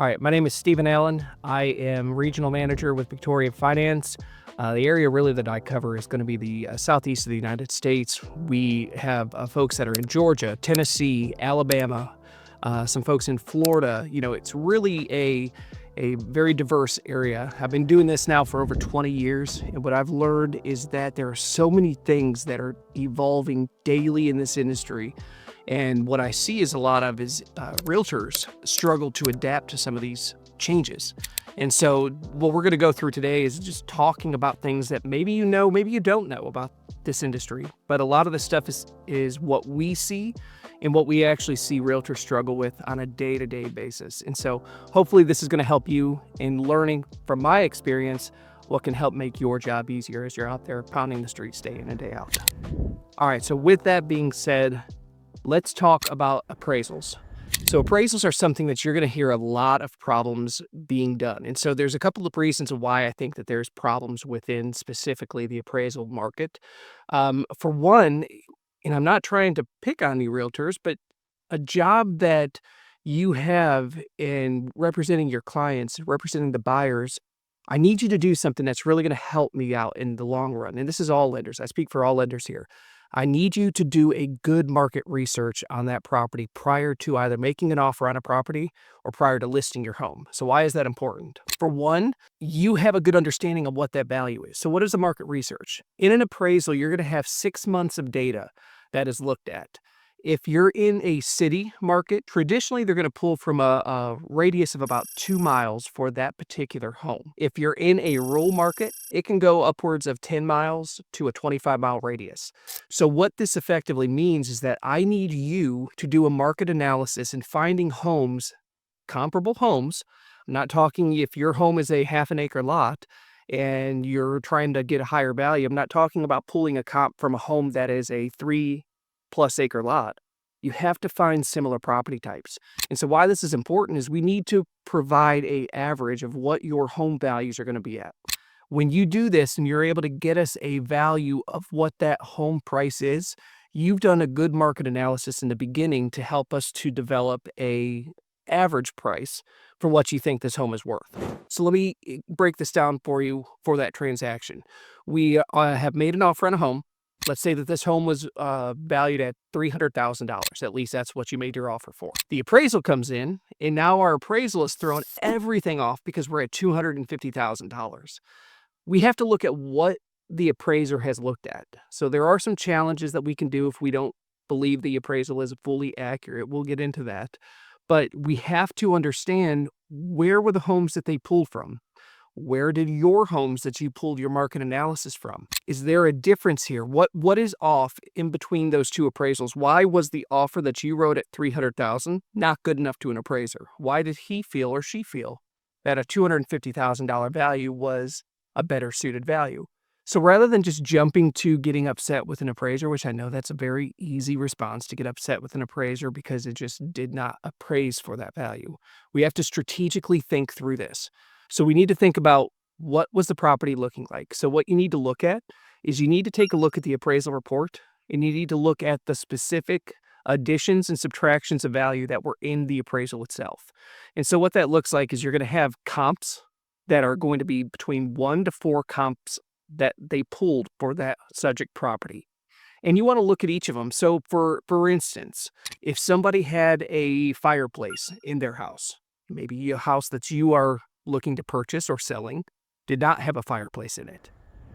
All right, my name is Stephen Allen. I am regional manager with Victoria Finance. The area really that I cover is going to be the southeast of the United States. We have folks that are in Georgia, Tennessee, Alabama, some folks in Florida. It's really a very diverse area. I've been doing this now for over 20 years, and what I've learned is that there are so many things that are evolving daily in this industry. And what I see is realtors struggle to adapt to some of these changes. And so what we're going to go through today is just talking about things that maybe you know, maybe you don't know about this industry. But a lot of the stuff is what we see and what we actually see realtors struggle with on a day-to-day basis. And so hopefully this is going to help you in learning from my experience what can help make your job easier as you're out there pounding the streets day in and day out. All right, so with that being said, let's talk about appraisals. So appraisals are something that you're going to hear a lot of problems being done. And so there's a couple of reasons why I think that there's problems within specifically the appraisal market. For one, and I'm not trying to pick on you realtors, but a job that you have in representing your clients, representing the buyers, I need you to do something that's really going to help me out in the long run. And this is all lenders. I speak for all lenders here. I need you to do a good market research on that property prior to either making an offer on a property or prior to listing your home. So why is that important? For one, you have a good understanding of what that value is. So what is the market research? In an appraisal, you're going to have 6 months of data that is looked at. If you're in a city market, traditionally they're going to pull from a radius of about 2 miles for that particular home. If you're in a rural market, it can go upwards of 10 miles to a 25-mile radius. So what this effectively means is that I need you to do a market analysis in finding homes, comparable homes. I'm not talking if your home is a half an acre lot and you're trying to get a higher value. I'm not talking about pulling a comp from a home that is a 3+ acre lot. You have to find similar property types. And so why this is important is we need to provide an average of what your home values are going to be at. When you do this and you're able to get us a value of what that home price is, you've done a good market analysis in the beginning to help us to develop a average price for what you think this home is worth. So let me break this down for you for that transaction. We have made an offer on a home. Let's say that this home was valued at $300,000. At least that's what you made your offer for. The appraisal comes in, and now our appraisal is throwing everything off because we're at $250,000. We have to look at what the appraiser has looked at. So there are some challenges that we can do if we don't believe the appraisal is fully accurate. We'll get into that. But we have to understand, where were the homes that they pulled from? Where did your homes that you pulled your market analysis from? Is there a difference here? What is off in between those two appraisals? Why was the offer that you wrote at $300,000 not good enough to an appraiser? Why did he feel or she feel that a $250,000 value was a better suited value? So rather than just jumping to getting upset with an appraiser, which I know that's a very easy response to get upset with an appraiser because it just did not appraise for that value, we have to strategically think through this. So we need to think about, what was the property looking like? So what you need to look at is you need to take a look at the appraisal report, and you need to look at the specific additions and subtractions of value that were in the appraisal itself. And so what that looks like is you're going to have comps that are going to be between 1 to 4 comps that they pulled for that subject property. And you want to look at each of them. So for instance, if somebody had a fireplace in their house, maybe a house that you are looking to purchase or selling did not have a fireplace in it,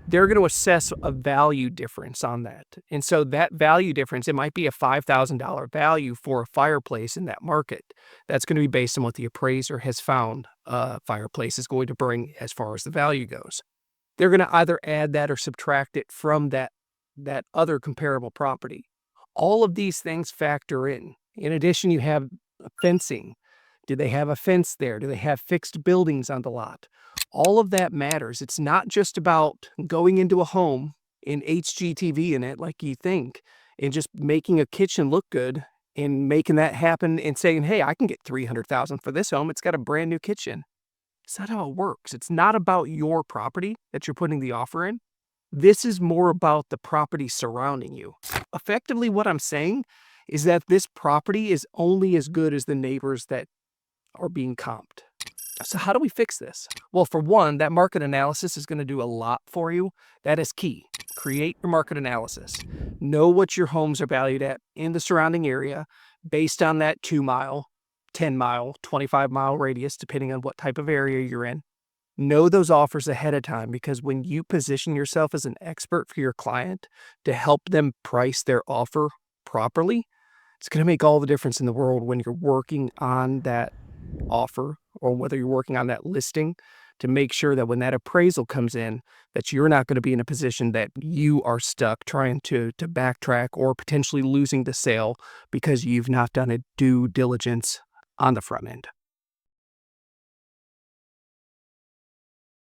they're going to assess a value difference on that. And so that value difference, it might be a $5,000 value for a fireplace in that market. That's going to be based on what the appraiser has found a fireplace is going to bring as far as the value goes. They're going to either add that or subtract it from that other comparable property. All of these things factor in. In addition, you have fencing. Do they have a fence there? Do they have fixed buildings on the lot? All of that matters. It's not just about going into a home in HGTV in it like you think and just making a kitchen look good and making that happen and saying, hey, I can get $300,000 for this home. It's got a brand new kitchen. It's not how it works. It's not about your property that you're putting the offer in. This is more about the property surrounding you. Effectively, what I'm saying is that this property is only as good as the neighbors that are being comped. So how do we fix this? Well, for one, that market analysis is going to do a lot for you. That is key. Create your market analysis. Know what your homes are valued at in the surrounding area based on that 2 mile, 10 mile, 25 mile radius, depending on what type of area you're in. Know those offers ahead of time, because when you position yourself as an expert for your client to help them price their offer properly, it's going to make all the difference in the world when you're working on that offer, or whether you're working on that listing, to make sure that when that appraisal comes in, that you're not going to be in a position that you are stuck trying to backtrack or potentially losing the sale because you've not done a due diligence on the front end.